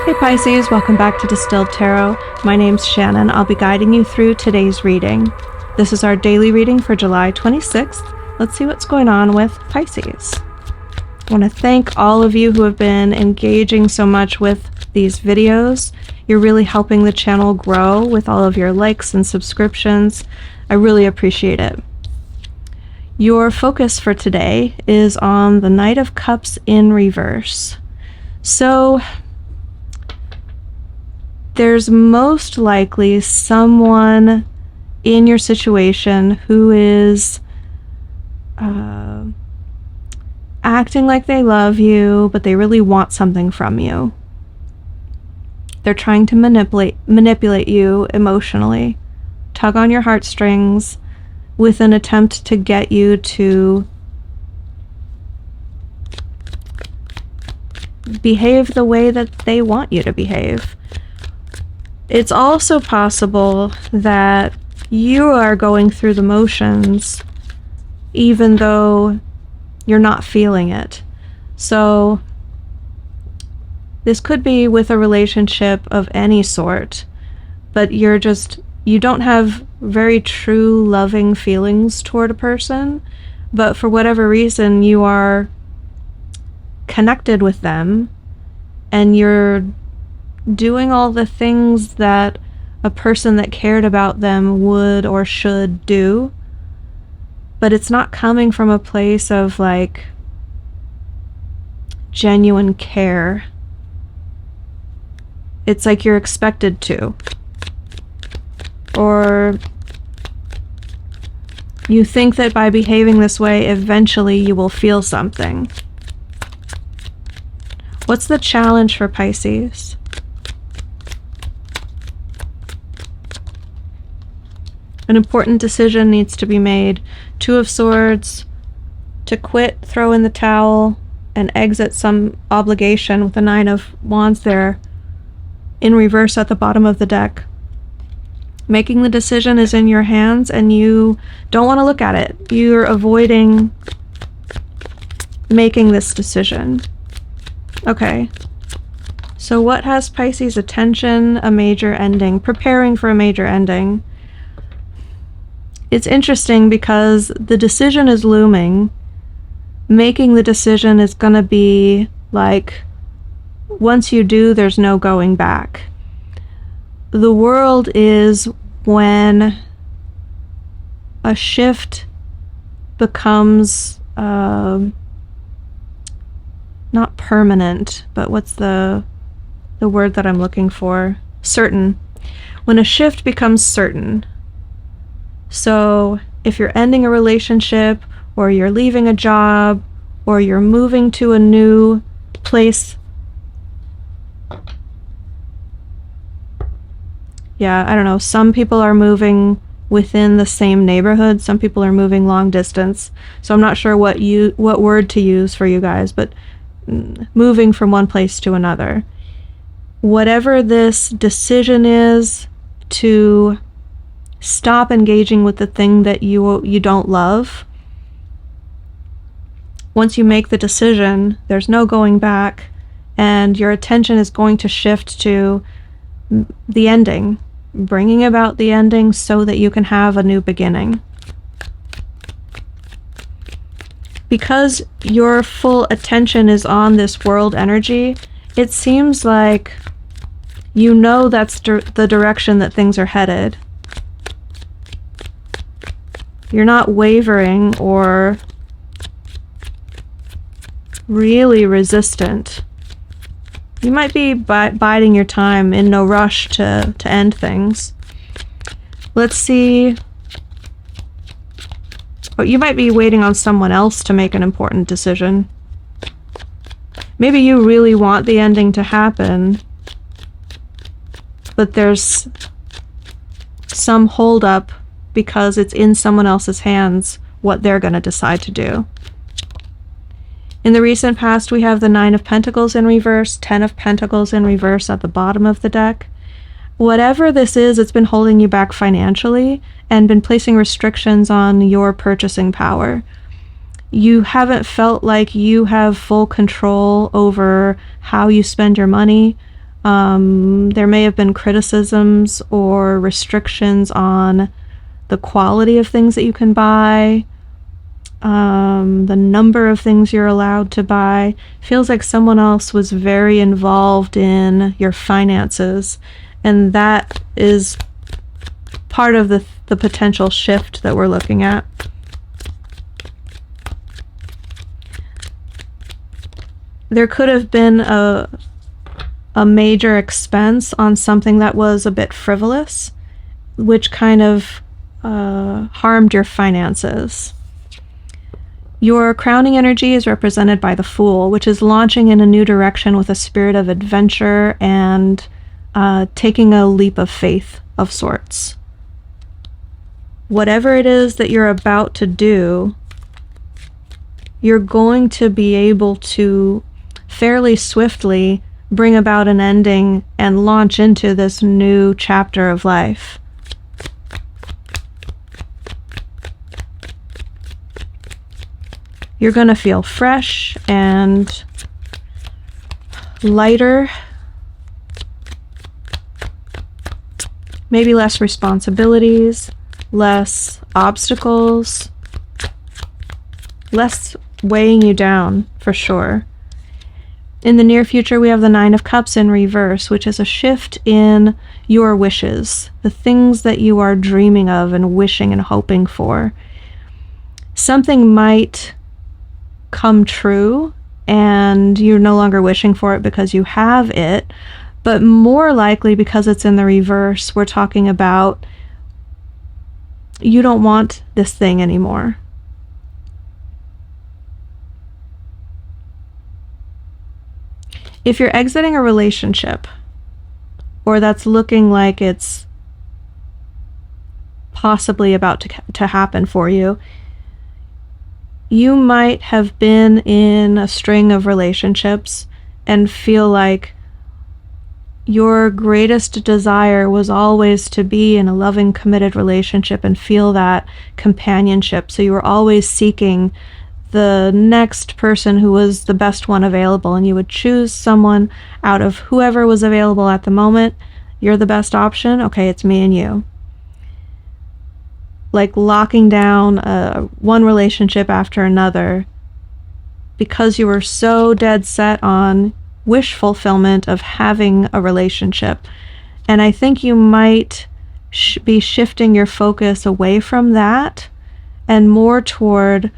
Hey Pisces, welcome back to Distilled Tarot. My name's Shannon. I'll be guiding you through today's reading. This is our daily reading for July 26th. Let's see what's going on with Pisces. I want to thank all of you who have been engaging so much with these videos. You're really helping the channel grow with all of your likes and subscriptions. I really appreciate it. Your focus for today is on the Knight of Cups in reverse. So there's most likely someone in your situation who is acting like they love you, but they really want something from you. They're trying to manipulate you emotionally, tug on your heartstrings with an attempt to get you to behave the way that they want you to behave. It's also possible that you are going through the motions even though you're not feeling it. So this could be with a relationship of any sort, but you don't have very true loving feelings toward a person, but for whatever reason you are connected with them and you're doing all the things that a person that cared about them would or should do, but it's not coming from a place of like genuine care. It's like you're expected to, or you think that by behaving this way eventually you will feel something. What's the challenge for Pisces? An important decision needs to be made. Two of Swords, to quit, throw in the towel, and exit some obligation with the Nine of Wands there in reverse at the bottom of the deck. Making the decision is in your hands and you don't want to look at it. You're avoiding making this decision. Okay. So what has Pisces' attention? A major ending. Preparing for a major ending. It's interesting because the decision is looming. Making the decision is going to be like, once you do, there's no going back. The world is when a shift becomes not permanent, but what's the word that I'm looking for? Certain. When a shift becomes certain. So if you're ending a relationship, or you're leaving a job, or you're moving to a new place. Yeah, I don't know. Some people are moving within the same neighborhood. Some people are moving long distance. So I'm not sure what word to use for you guys, but moving from one place to another. Whatever this decision is to stop engaging with the thing that you don't love. Once you make the decision, there's no going back, and your attention is going to shift to the ending, bringing about the ending so that you can have a new beginning. Because your full attention is on this world energy, it seems like you know that's the direction that things are headed. You're not wavering or really resistant. You might be biding your time, in no rush to end things. Let's see. But you might be waiting on someone else to make an important decision. Maybe you really want the ending to happen, but there's some holdup because it's in someone else's hands what they're going to decide to do. In the recent past, we have the Nine of Pentacles in reverse, 10 of Pentacles in reverse at the bottom of the deck. Whatever this is, it's been holding you back financially and been placing restrictions on your purchasing power. You haven't felt like you have full control over how you spend your money, There may have been criticisms or restrictions on the quality of things that you can buy, the number of things you're allowed to buy. Feels like someone else was very involved in your finances, and that is part of the potential shift that we're looking at. There could have been a major expense on something that was a bit frivolous, which kind of harmed your finances. Your crowning energy is represented by the Fool, which is launching in a new direction with a spirit of adventure and taking a leap of faith of sorts. Whatever it is that you're about to do, you're going to be able to fairly swiftly bring about an ending and launch into this new chapter of life. You're going to feel fresh and lighter, maybe less responsibilities, less obstacles, less weighing you down, for sure. In the near future, we have the Nine of Cups in reverse, which is a shift in your wishes, the things that you are dreaming of and wishing and hoping for. Something might come true, and you're no longer wishing for it because you have it, but more likely because it's in the reverse, we're talking about you don't want this thing anymore. If you're exiting a relationship, or that's looking like it's possibly about to happen for you, you might have been in a string of relationships and feel like your greatest desire was always to be in a loving, committed relationship and feel that companionship. So you were always seeking the next person who was the best one available, and you would choose someone out of whoever was available at the moment. You're the best option. Okay, it's me and you. Like locking down one relationship after another because you were so dead set on wish fulfillment of having a relationship. And I think you might be shifting your focus away from that and more toward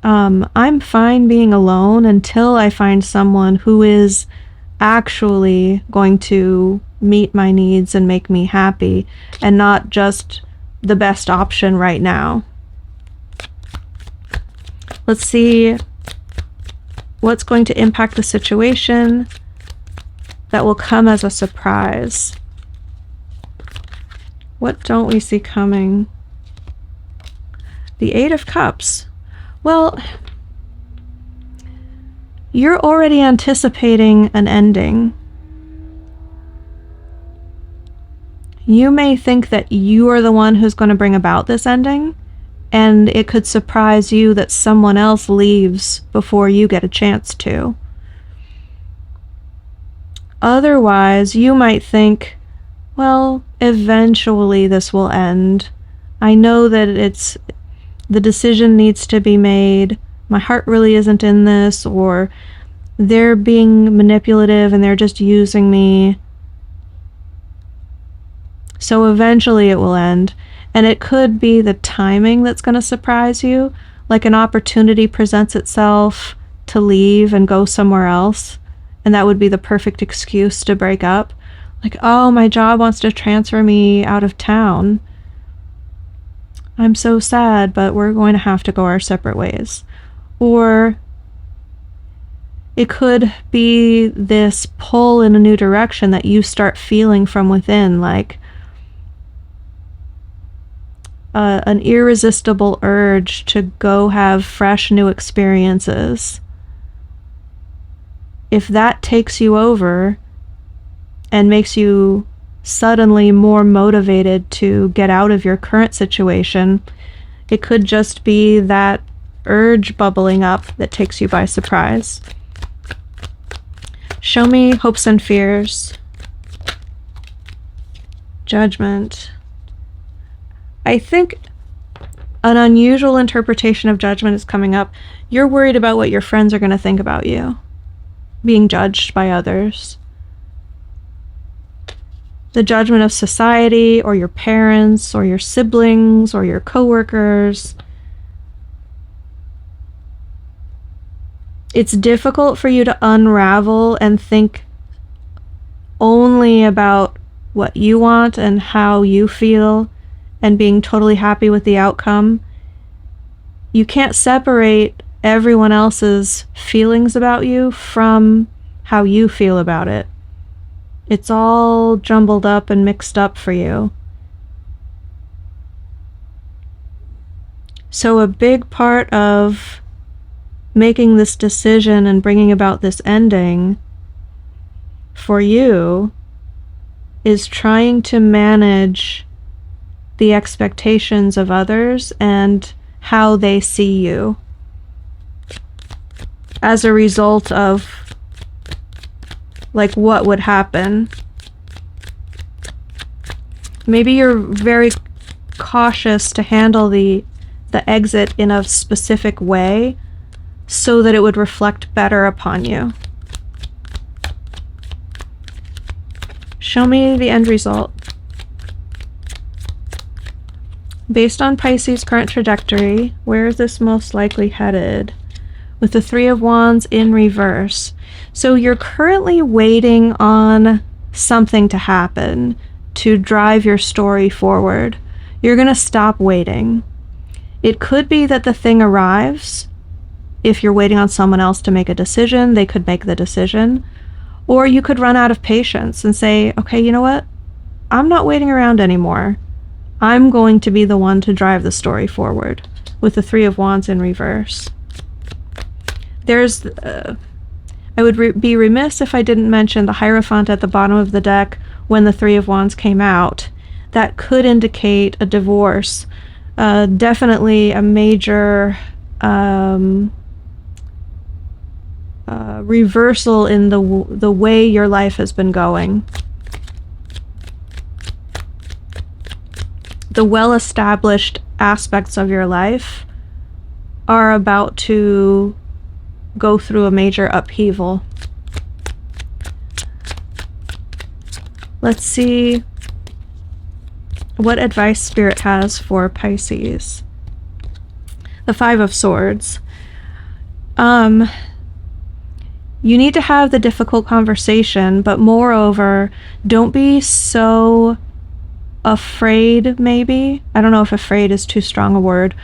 I'm fine being alone until I find someone who is actually going to meet my needs and make me happy, and not just the best option right now. Let's see what's going to impact the situation that will come as a surprise. What don't we see coming? The Eight of Cups. Well, you're already anticipating an ending. You may think that you are the one who's going to bring about this ending, and it could surprise you that someone else leaves before you get a chance to. Otherwise, you might think, well, eventually this will end. I know that the decision needs to be made. My heart really isn't in this, or they're being manipulative and they're just using me. So eventually it will end. And it could be the timing that's going to surprise you. Like an opportunity presents itself to leave and go somewhere else, and that would be the perfect excuse to break up. Like, oh, my job wants to transfer me out of town. I'm so sad, but we're going to have to go our separate ways. Or it could be this pull in a new direction that you start feeling from within, like an irresistible urge to go have fresh new experiences. If that takes you over and makes you suddenly more motivated to get out of your current situation, it could just be that urge bubbling up that takes you by surprise. Show me hopes and fears. Judgment. I think an unusual interpretation of judgment is coming up. You're worried about what your friends are going to think about you, being judged by others. The judgment of society, or your parents, or your siblings, or your coworkers. It's difficult for you to unravel and think only about what you want and how you feel and being totally happy with the outcome. You can't separate everyone else's feelings about you from how you feel about it. It's all jumbled up and mixed up for you. So a big part of making this decision and bringing about this ending for you is trying to manage the expectations of others and how they see you as a result of, like, what would happen. Maybe you're very cautious to handle the exit in a specific way so that it would reflect better upon you. Show me the end result. Based on Pisces' current trajectory, where is this most likely headed? With the Three of Wands in reverse. So you're currently waiting on something to happen to drive your story forward. You're going to stop waiting. It could be that the thing arrives. If you're waiting on someone else to make a decision, they could make the decision. Or you could run out of patience and say, okay, you know what? I'm not waiting around anymore. I'm going to be the one to drive the story forward, with the Three of Wands in reverse. There's, I would be remiss if I didn't mention the Hierophant at the bottom of the deck when the Three of Wands came out. That could indicate a divorce. Definitely a major reversal in the way your life has been going. The well-established aspects of your life are about to go through a major upheaval. Let's see what advice Spirit has for Pisces. The Five of Swords. You need to have the difficult conversation, but moreover, don't be so afraid, maybe. I don't know if afraid is too strong a word.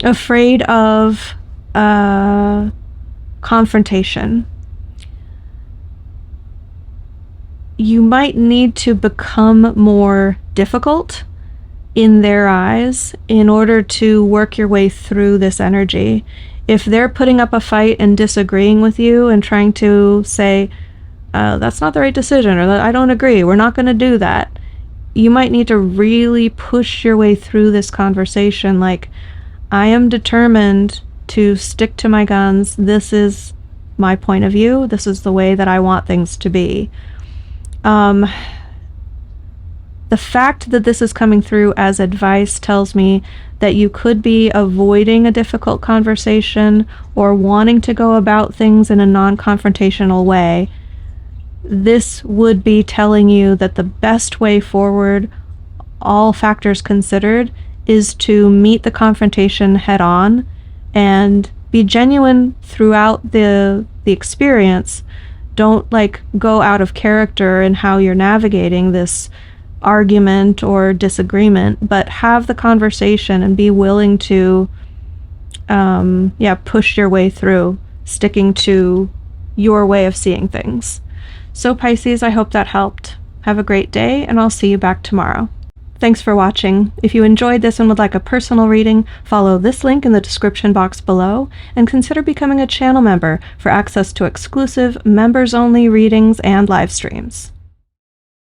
Afraid of confrontation. You might need to become more difficult in their eyes in order to work your way through this energy. If they're putting up a fight and disagreeing with you and trying to say, that's not the right decision, or I don't agree, we're not going to do that, you might need to really push your way through this conversation. Like, I am determined to stick to my guns. This is my point of view. This is the way that I want things to be. The fact that this is coming through as advice tells me that you could be avoiding a difficult conversation or wanting to go about things in a non-confrontational way. This would be telling you that the best way forward, all factors considered, is to meet the confrontation head on and be genuine throughout the experience. Don't, like, go out of character in how you're navigating this argument or disagreement, but have the conversation and be willing to push your way through, sticking to your way of seeing things. So Pisces, I hope that helped. Have a great day, and I'll see you back tomorrow. Thanks for watching. If you enjoyed this and would like a personal reading, follow this link in the description box below, and consider becoming a channel member for access to exclusive members-only readings and live streams.